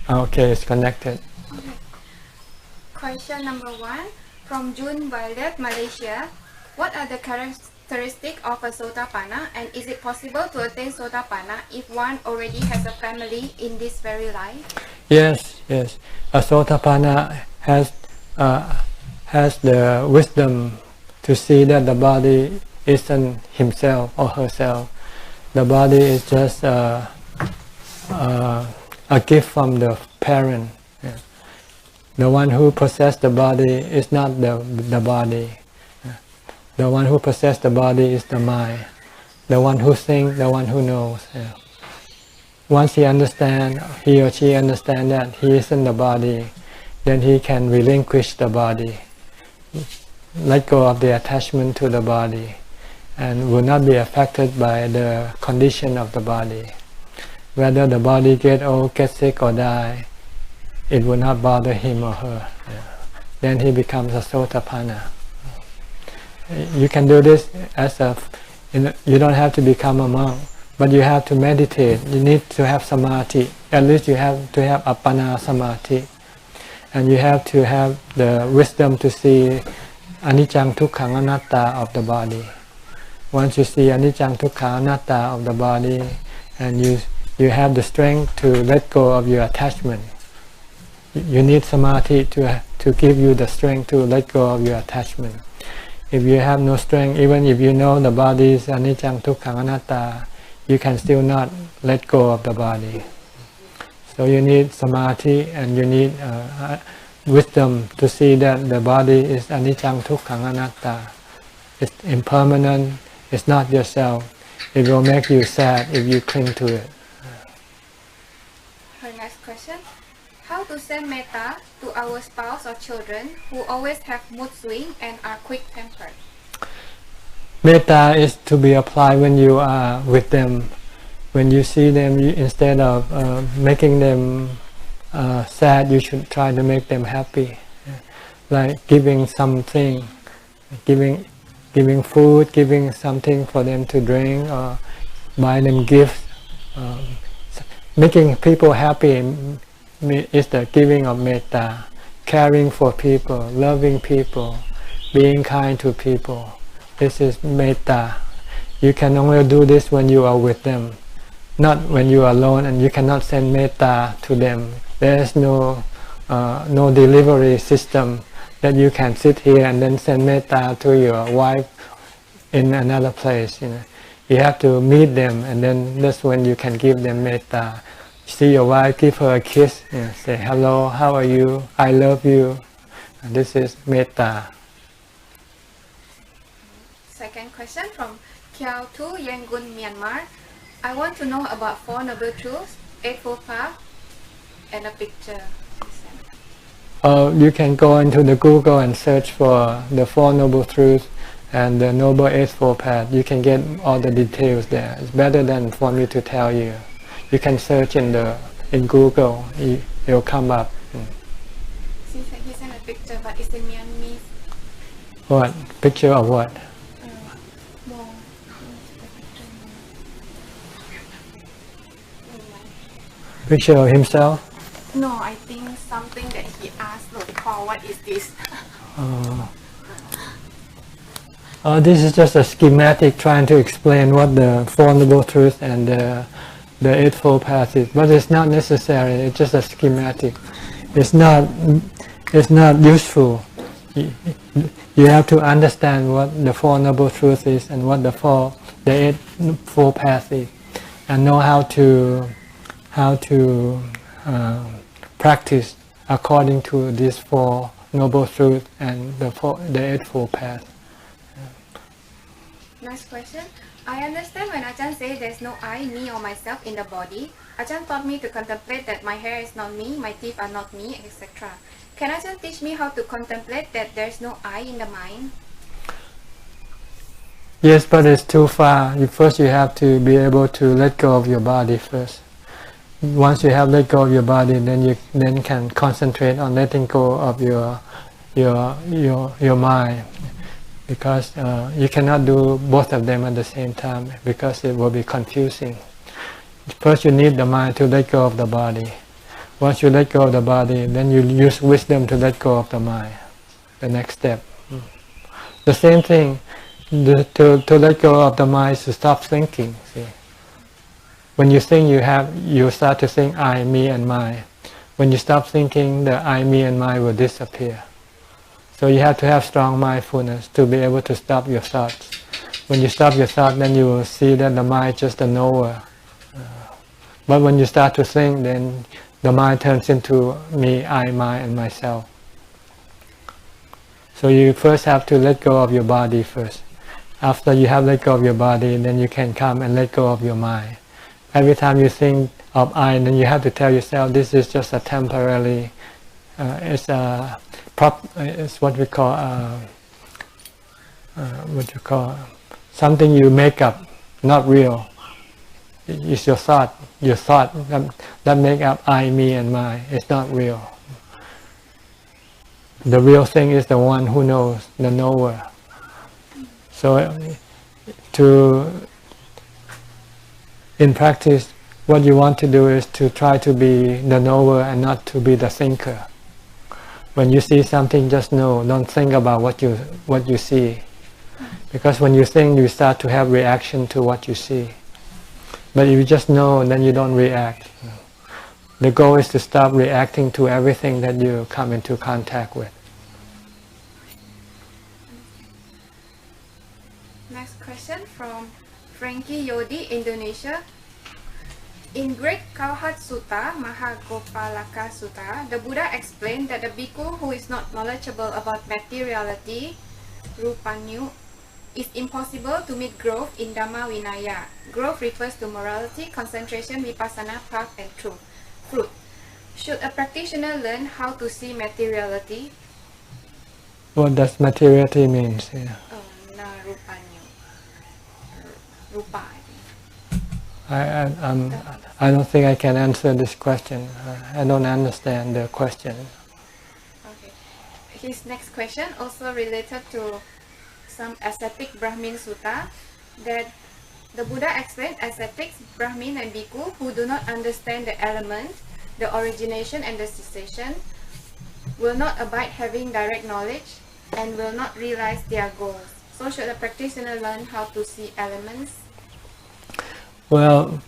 Okay, it's connected. Okay. Question number 1 from June Violet, Malaysia. What are the characteristics of a Sotapanna, and is it possible to attain Sotapanna if one already has a family in this very life? Yes, yes. A Sotapanna has the wisdom to see that the body isn't himself or herself. The body is just a gift from the parent. Yeah. The one who possesses the body is not the body. The one who possesses the body is the mind. The one who thinks, the one who knows. Yeah. Once he or she understands that he isn't the body, then he can relinquish the body, let go of the attachment to the body, and will not be affected by the condition of the body. Whether the body get old, get sick or die, it will not bother him or her. Yeah. Then he becomes a Sotapanna. You can do this you don't have to become a monk, but you have to meditate. You need to have samadhi. At least you have to have appana samadhi. And you have to have the wisdom to see anicca dukkha anatta of the body. Once you see anicca dukkha anatta of the body, and you have the strength to let go of your attachment. You need samadhi to give you the strength to let go of your attachment. If you have no strength, even if you know the body is anicca dukkha anatta, you can still not let go of the body. So you need samadhi, and you need wisdom to see that the body is anicca dukkha anatta. It's impermanent. It's not yourself. It will make you sad if you cling to it. Her next question. How to send metta to our spouse or children who always have mood swing and are quick-tempered? Metta is to be applied when you are with them. When you see them, instead of making them sad, you should try to make them happy. Like giving something, giving food, giving something for them to drink, or buy them gifts. Making people happy is the giving of metta. Caring for people, loving people, being kind to people. This is metta. You can only do this when you are with them, not when you are alone, and you cannot send metta to them. There is no delivery system that you can sit here and then send metta to your wife in another place. You have to meet them, and then that's when you can give them metta. See your wife, give her a kiss, say hello, how are you, I love you. And this is metta. Second question from Kiao Tu, Yangon, Myanmar. I want to know about Four Noble Truths, Eightfold Path, and a picture. You can go into the Google and search for the Four Noble Truths and the Noble Eightfold Path. You can get all the details there. It's better than for me to tell you. You can search in Google. It'll come up. He sent a picture, but it's in Myanmar. What? Picture of what? Picture of himself? No, I think something that he asked would call, what is this? This is just a schematic trying to explain what the Four Noble Truths and the Eightfold Path is, but it's not necessary. It's just a schematic. It's not useful. You have to understand what the Four Noble Truths is and what the Eightfold Path is, and know how to practice according to these Four Noble Truths and the Eightfold Path. Next question. I understand when Ajahn says there's no I, me or myself in the body. Ajahn taught me to contemplate that my hair is not me, my teeth are not me, etc. Can Ajahn teach me how to contemplate that there's no I in the mind? Yes, but it's too far. First you have to be able to let go of your body first. Once you have let go of your body, then you can concentrate on letting go of your mind. Because you cannot do both of them at the same time, because it will be confusing. First you need the mind to let go of the body. Once you let go of the body, then you use wisdom to let go of the mind. The next step. The same thing. To let go of the mind is to stop thinking. See, when you think, you start to think I, me, and my. When you stop thinking, the I, me, and my will disappear. So you have to have strong mindfulness to be able to stop your thoughts. When you stop your thought, then you will see that the mind is just a knower. But when you start to think, then the mind turns into me, I, my, and myself. So you first have to let go of your body first. After you have let go of your body, then you can come and let go of your mind. Every time you think of I, then you have to tell yourself this is just a temporary, it's what we call, something you make up, not real. It's your thought that make up I, me, and my. It's not real. The real thing is the one who knows, the knower. So in practice, what you want to do is to try to be the knower and not to be the thinker. When you see something, just know. Don't think about what you see. Because when you think, you start to have reaction to what you see. But if you just know, then you don't react. The goal is to stop reacting to everything that you come into contact with. Next question from Frankie Yodi, Indonesia. In Great Kauhat Sutta, Mahagopalaka Sutta, the Buddha explained that the bhikkhu who is not knowledgeable about materiality, rupanyu, is impossible to meet growth in Dhamma Vinaya. Growth refers to morality, concentration, vipassana, path, and truth. Fruit. Should a practitioner learn how to see materiality? What does materiality mean? Yeah. Na rupanyu. Rupa. I don't think I can answer this question. I don't understand the question. Okay. His next question also related to some ascetic Brahmin sutta, that the Buddha explained ascetics, Brahmin, and bhikkhu who do not understand the element, the origination and the cessation, will not abide having direct knowledge and will not realize their goals. So should a practitioner learn how to see elements? Well,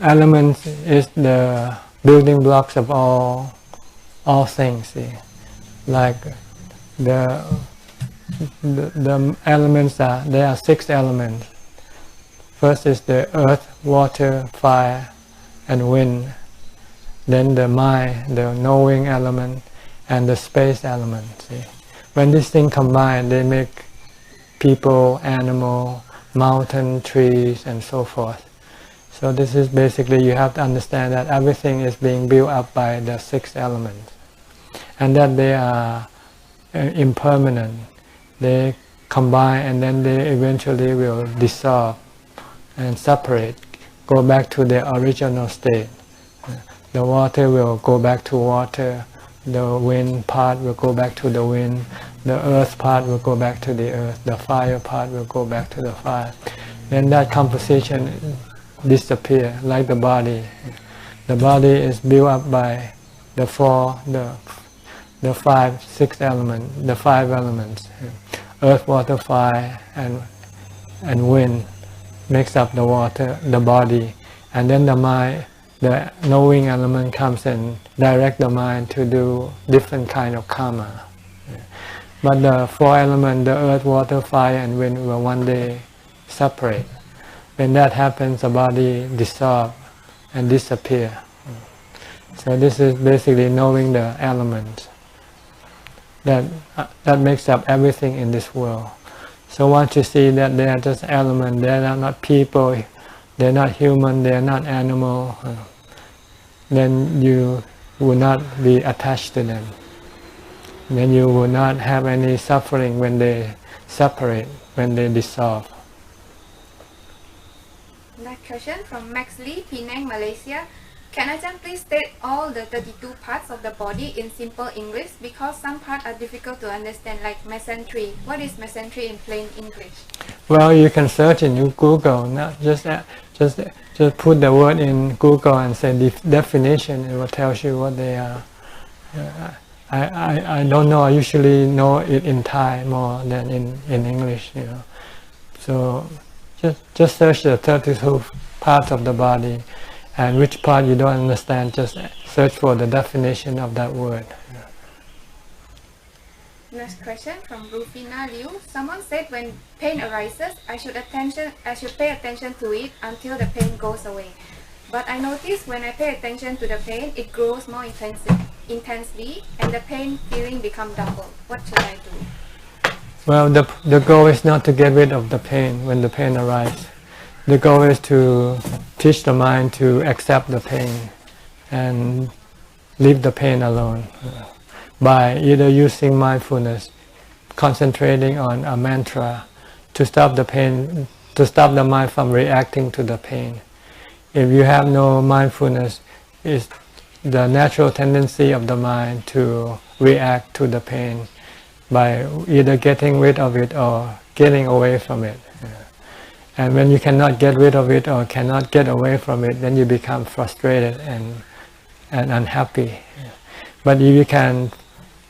elements is the building blocks of all things. See? Like the elements there are 6 elements. First is the earth, water, fire, and wind. Then the mind, the knowing element, and the space element. See? When these things combine, they make people, animal, mountain, trees, and so forth. So this is basically, you have to understand that everything is being built up by the 6 elements, and that they are impermanent. They combine and then they eventually will dissolve and separate, go back to their original state. The water will go back to water, the wind part will go back to the wind, the earth part will go back to the earth, the fire part will go back to the fire. Then that composition disappears, like the body. The body is built up by the 5 elements. Earth, water, fire, and wind makes up the water, the body, and then the mind, the knowing element comes and direct the mind to do different kind of karma. But the 4 elements, the earth, water, fire, and wind, will one day separate. When that happens, the body dissolves and disappears. So this is basically knowing the elements that makes up everything in this world. So once you see that they are just elements, they are not people, they are not human, they are not animal, then you will not be attached to them. Then you will not have any suffering when they separate, when they dissolve. Next question from Max Lee, Penang, Malaysia. Can Ajahn please state all the 32 parts of the body in simple English, because some parts are difficult to understand, like mesentery. What is mesentery in plain English? Well, you can search in Google. Not just Just put the word in Google and say definition. It will tell you what they are. I don't know. I usually know it in Thai more than in English. So just search the 32 parts of the body, and which part you don't understand, just search for the definition of that word. Next question from Rufina Liu. Someone said when pain arises, I should pay attention to it until the pain goes away. But I notice when I pay attention to the pain, it grows more intensely, and the pain feeling becomes double. What should I do? Well, the goal is not to get rid of the pain when the pain arises. The goal is to teach the mind to accept the pain and leave the pain alone by either using mindfulness, concentrating on a mantra to stop the pain, to stop the mind from reacting to the pain. If you have no mindfulness, it's the natural tendency of the mind to react to the pain by either getting rid of it or getting away from it. And when you cannot get rid of it or cannot get away from it, then you become frustrated and unhappy. But if you can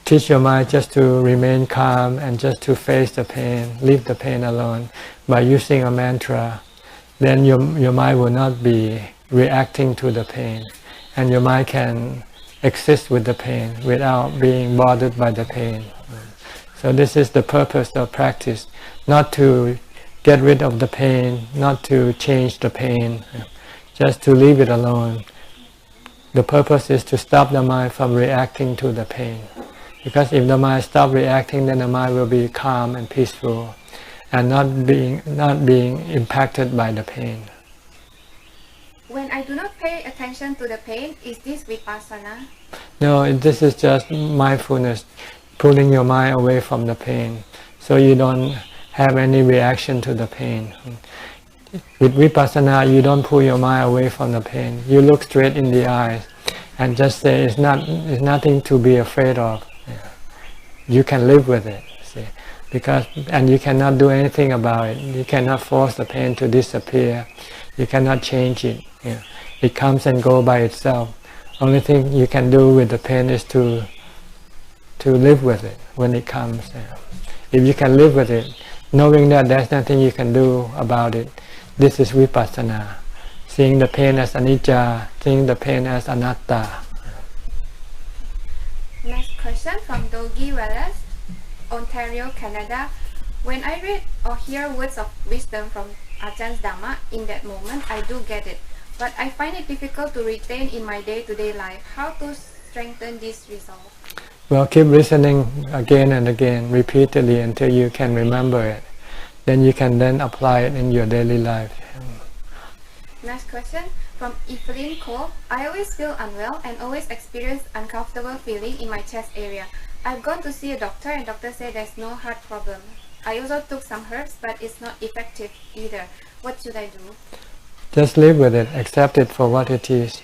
teach your mind just to remain calm and just to face the pain, leave the pain alone by using a mantra, then your mind will not be reacting to the pain, and your mind can exist with the pain without being bothered by the pain. So this is the purpose of practice, not to get rid of the pain, not to change the pain, just to leave it alone. The purpose is to stop the mind from reacting to the pain. Because if the mind stops reacting, then the mind will be calm and peaceful and not being impacted by the pain. When I do not pay attention to the pain, is this vipassana? No, this is just mindfulness, pulling your mind away from the pain, so you don't have any reaction to the pain. With vipassana, you don't pull your mind away from the pain. You look straight in the eyes and just say, it's nothing to be afraid of. You can live with it, see, and you cannot do anything about it. You cannot force the pain to disappear. You cannot change it. It comes and goes by itself. Only thing you can do with the pain is to live with it when it comes. If you can live with it, knowing that there's nothing you can do about it, this is vipassana. Seeing the pain as anicca, seeing the pain as anatta. Next question from Dogi Wallace, Ontario, Canada. When I read or hear words of wisdom from Ajahn Dhamma, in that moment I do get it, but I find it difficult to retain in my day-to-day life. How to strengthen this resolve? Well, keep listening again and again, repeatedly until you can remember it. Then you can then apply it in your daily life. Next question from Evelyn Cole. I always feel unwell and always experience uncomfortable feeling in my chest area. I've gone to see a doctor and doctor said there's no heart problem. I also took some herbs, but it's not effective either. What should I do? Just live with it, accept it for what it is.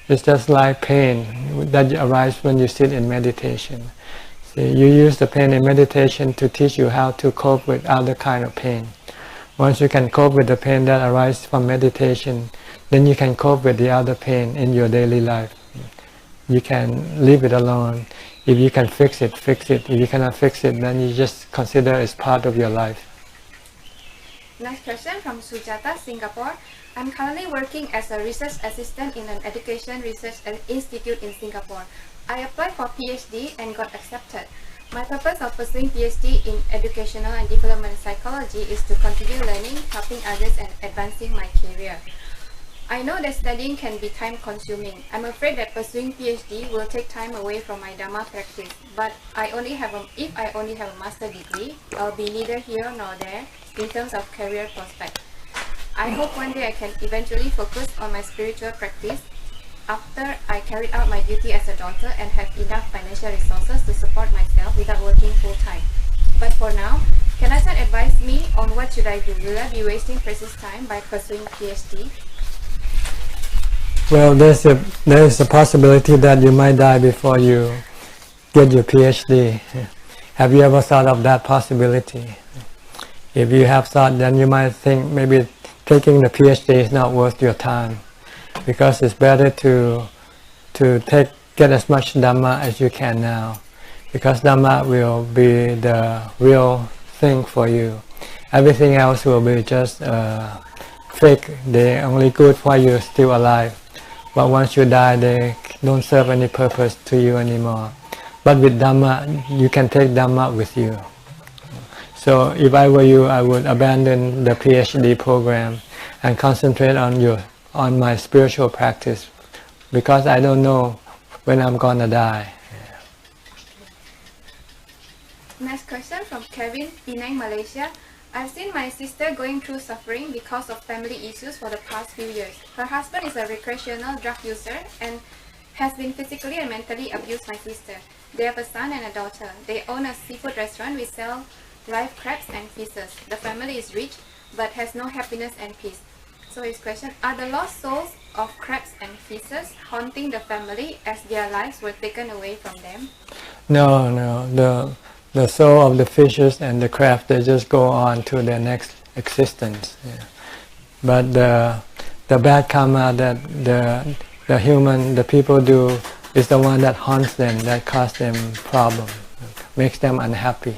It's just like pain that arises when you sit in meditation. See, you use the pain in meditation to teach you how to cope with other kind of pain. Once you can cope with the pain that arises from meditation, then you can cope with the other pain in your daily life. You can leave it alone. If you can fix it, fix it. If you cannot fix it, then you just consider it as part of your life. Next question from Suchart, Singapore. I'm currently working as a research assistant in an education research institute in Singapore. I applied for PhD and got accepted. My purpose of pursuing PhD in educational and development psychology is to continue learning, helping others and advancing my career. I know that studying can be time-consuming. I'm afraid that pursuing PhD will take time away from my Dhamma practice. But if I only have a master degree, I'll be neither here nor there in terms of career prospect. I hope one day I can eventually focus on my spiritual practice after I carried out my duty as a daughter and have enough financial resources to support myself without working full-time. But for now, can Ajahn advise me on what should I do? Will I be wasting precious time by pursuing PhD? Well, there's a possibility that you might die before you get your PhD. Have you ever thought of that possibility? If you have thought, then you might think maybe taking the PhD is not worth your time, because it's better to get as much Dhamma as you can now, because Dhamma will be the real thing for you. Everything else will be just fake. They're only good while you're still alive, but once you die, they don't serve any purpose to you anymore. But with Dhamma, you can take Dhamma with you. So if I were you, I would abandon the PhD program and concentrate on my spiritual practice, because I don't know when I'm gonna die. Next question from Kevin, Penang, Malaysia. I've seen my sister going through suffering because of family issues for the past few years. Her husband is a recreational drug user and has been physically and mentally abused my sister. They have a son and a daughter. They own a seafood restaurant. We sell live crabs and fishes. The family is rich but has no happiness and peace. So his question, are the lost souls of crabs and fishes haunting the family as their lives were taken away from them? No. The soul of the fishes and the crabs, they just go on to their next existence. Yeah. But the bad karma that the people do is the one that haunts them, that causes them problem, makes them unhappy.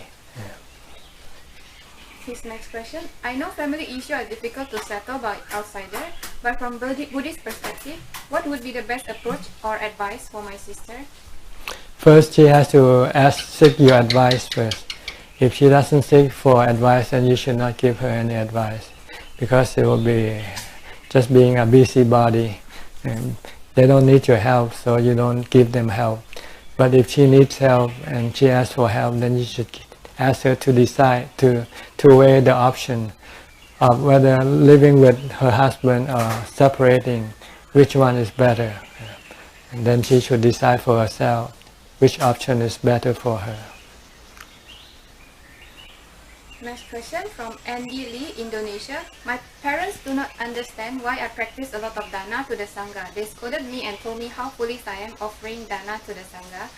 His next question, I know family issues are difficult to settle by outsider, but from Buddhist perspective, what would be the best approach or advice for my sister? First, she has to seek your advice first. If she doesn't seek for advice, then you should not give her any advice, because it will be just being a busybody. And they don't need your help, so you don't give them help. But if she needs help and she asks for help, then you should ask her to decide, to weigh the option of whether living with her husband or separating, which one is better. And then she should decide for herself which option is better for her. Next question from Andy Lee, Indonesia. My parents do not understand why I practice a lot of dana to the Sangha. They scolded me and told me how foolish I am offering dana to the Sangha.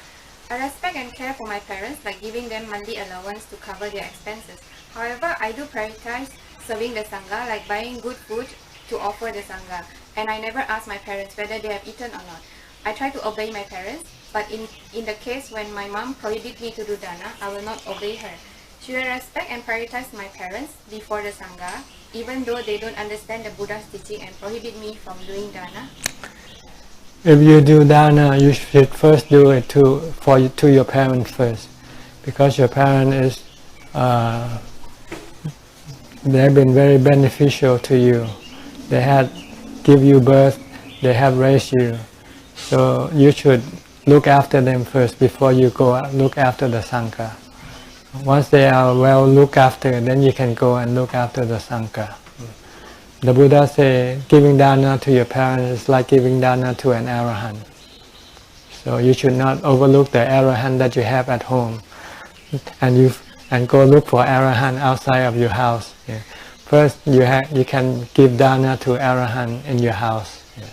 I respect and care for my parents by giving them monthly allowance to cover their expenses. However, I do prioritize serving the Sangha, like buying good food to offer the Sangha. And I never ask my parents whether they have eaten or not. I try to obey my parents, but in the case when my mom prohibits me to do dana, I will not obey her. Should I respect and prioritize my parents before the Sangha, even though they don't understand the Buddha's teaching and prohibit me from doing dana? If you do dana, you should first do it to your parents first, because your parent is they have been very beneficial to you. They had give you birth, they have raised you, so you should look after them first before you go look after the Sangha. Once they are well looked after, then you can go and look after the Sangha. The Buddha said giving dana to your parents is like giving dana to an arahant. So you should not overlook the arahant that you have at home, and go look for arahant outside of your house. Yeah. First, you can give dana to arahant in your house. Yeah.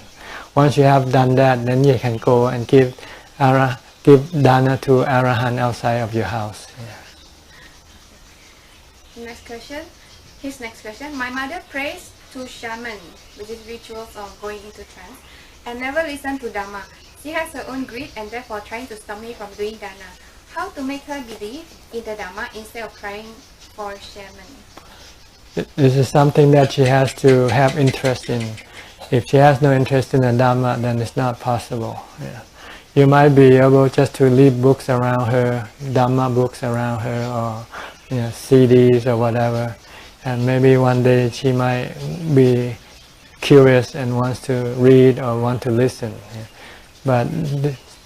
Once you have done that, then you can go and give dana to arahant outside of your house. Yeah. Next question. His next question. My mother prays to shaman, which is rituals of going into trance, and never listen to Dhamma. She has her own greed and therefore trying to stop me from doing dana. How to make her believe in the Dhamma instead of crying for shaman? This is something that she has to have interest in. If she has no interest in the Dhamma, then it's not possible. Yeah. You might be able just to leave books around her, Dhamma books around her, or CDs or whatever, and maybe one day she might be curious and wants to read or want to listen. Yeah. But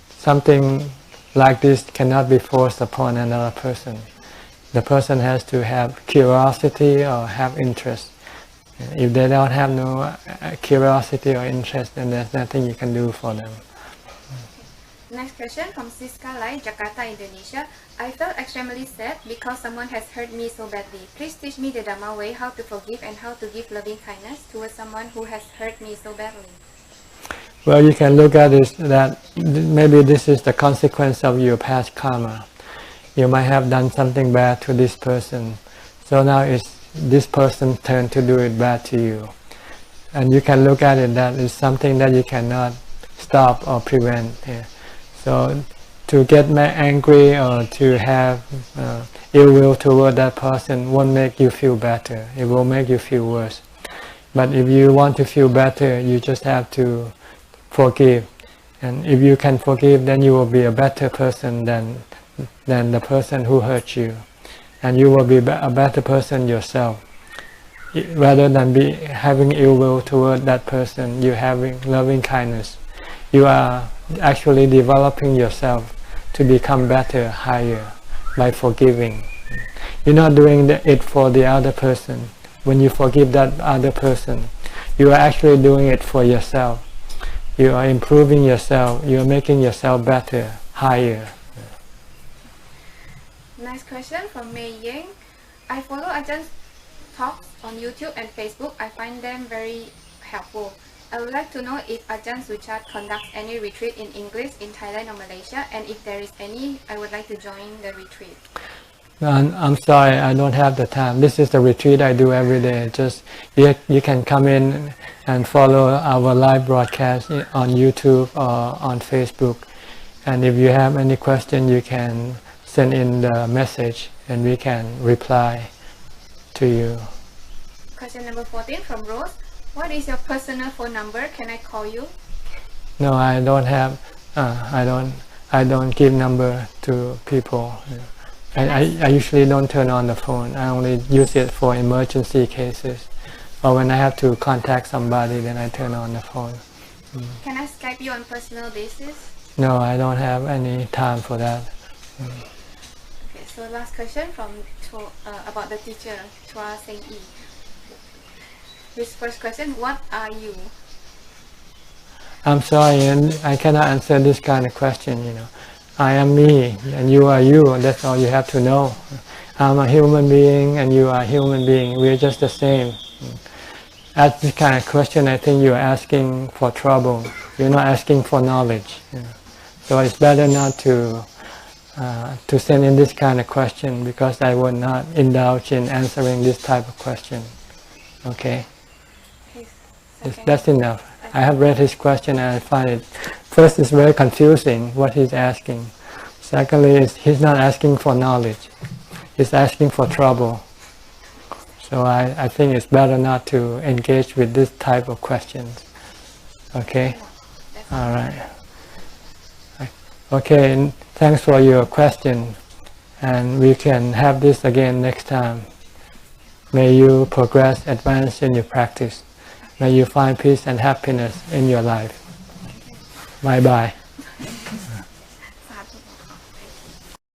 something like this cannot be forced upon another person. The person has to have curiosity or have interest. If they don't have no curiosity or interest, then there's nothing you can do for them. Next question from Siska Lai, Jakarta, Indonesia. I felt extremely sad because someone has hurt me so badly. Please teach me the Dhamma way, how to forgive and how to give loving kindness towards someone who has hurt me so badly. Well, you can look at it that maybe this is the consequence of your past karma. You might have done something bad to this person, so now it's this person's turn to do it bad to you. and you can look at it that it's something that you cannot stop or prevent. Yeah. So to get angry or to have ill will toward that person won't make you feel better. It will make you feel worse. But if you want to feel better, you just have to forgive. And if you can forgive, then you will be a better person than the person who hurt you. And you will be a better person yourself. Rather than having ill will toward that person, you having loving kindness. You are actually developing yourself to become better, higher, by forgiving. You're not doing it for the other person. When you forgive that other person, you are actually doing it for yourself. You are improving yourself. You are making yourself better, higher. Next question from Mei Ying. I follow Ajahn talks on YouTube and Facebook. I find them very helpful. I would like to know if Ajahn Suchart conducts any retreat in English in Thailand or Malaysia, and if there is any, I would like to join the retreat. I'm sorry, I don't have the time. This is the retreat I do every day. Just you can come in and follow our live broadcast on YouTube or on Facebook. And if you have any question, you can send in the message and we can reply to you. Question number 14 from Rose. What is your personal phone number? Can I call you? No, I don't have. I don't give number to people. I usually don't turn on the phone. I only use it for emergency cases, or when I have to contact somebody, then I turn on the phone. Can I Skype you on personal basis? No, I don't have any time for that. Okay, so last question from about the teacher, Chua Seng Yi. His first question, what are you? I'm sorry, and I cannot answer this kind of question, I am me, and you are you, and that's all you have to know. I'm a human being, and you are a human being. We're just the same. Ask this kind of question, I think you're asking for trouble. You're not asking for knowledge. So it's better not to send in this kind of question, because I would not indulge in answering this type of question. Okay? That's enough. I have read his question and I find it, first it's very confusing what he's asking. Secondly, he's not asking for knowledge. He's asking for trouble. So I think it's better not to engage with this type of questions. Okay? All right. Okay, and thanks for your question. And we can have this again next time. May you progress, advance in your practice. May you find peace and happiness in your life. Bye-bye.